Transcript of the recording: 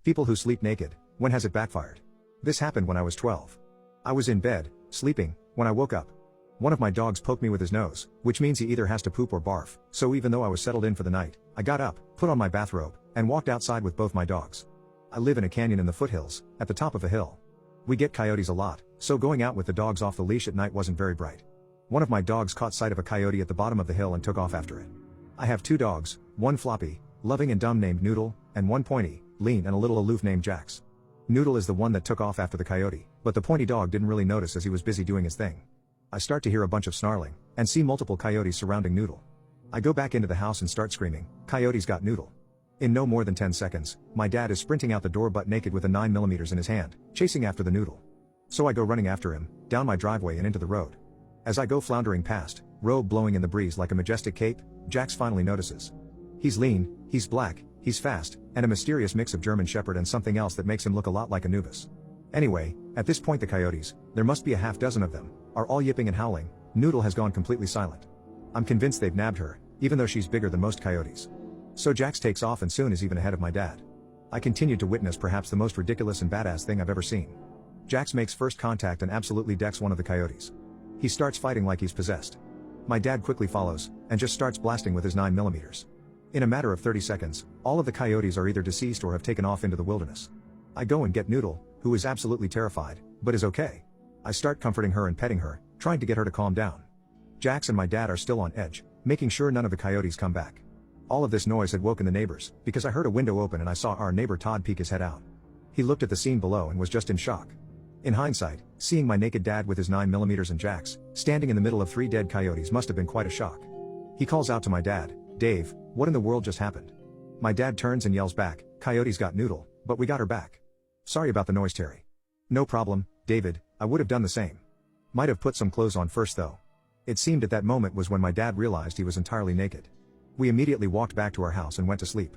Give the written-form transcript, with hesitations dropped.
People who sleep naked, when has it backfired? This happened when I was 12. I was in bed, sleeping, when I woke up. One of my dogs poked me with his nose, which means he either has to poop or barf, so even though I was settled in for the night, I got up, put on my bathrobe, and walked outside with both my dogs. I live in a canyon in the foothills, at the top of a hill. We get coyotes a lot, so going out with the dogs off the leash at night wasn't very bright. One of my dogs caught sight of a coyote at the bottom of the hill and took off after it. I have two dogs, one floppy, loving and dumb named Noodle, and one pointy, lean and a little aloof named Jax. Noodle is the one that took off after the coyote, but the pointy dog didn't really notice as he was busy doing his thing. I start to hear a bunch of snarling, and see multiple coyotes surrounding Noodle. I go back into the house and start screaming, "Coyotes got Noodle." In no more than 10 seconds, my dad is sprinting out the door butt naked with a 9mm in his hand, chasing after the Noodle. So I go running after him, down my driveway and into the road. As I go floundering past, robe blowing in the breeze like a majestic cape, Jax finally notices. He's lean, he's black, he's fast, and a mysterious mix of German Shepherd and something else that makes him look a lot like Anubis. Anyway, at this point the coyotes, there must be a half dozen of them, are all yipping and howling. Noodle has gone completely silent. I'm convinced they've nabbed her, even though she's bigger than most coyotes. So Jax takes off and soon is even ahead of my dad. I continued to witness perhaps the most ridiculous and badass thing I've ever seen. Jax makes first contact and absolutely decks one of the coyotes. He starts fighting like he's possessed. My dad quickly follows, and just starts blasting with his 9mm. In a matter of 30 seconds, all of the coyotes are either deceased or have taken off into the wilderness. I go and get Noodle, who is absolutely terrified, but is okay. I start comforting her and petting her, trying to get her to calm down. Jax and my dad are still on edge, making sure none of the coyotes come back. All of this noise had woken the neighbors, because I heard a window open and I saw our neighbor Todd peek his head out. He looked at the scene below and was just in shock. In hindsight, seeing my naked dad with his 9mm and Jax, standing in the middle of 3 dead coyotes must have been quite a shock. He calls out to my dad, "Dave, what in the world just happened?" My dad turns and yells back, "Coyotes got Noodle, but we got her back." "Sorry about the noise, Terry." "No problem, David, I would have done the same. Might have put some clothes on first though." It seemed at that moment was when my dad realized he was entirely naked. We immediately walked back to our house and went to sleep.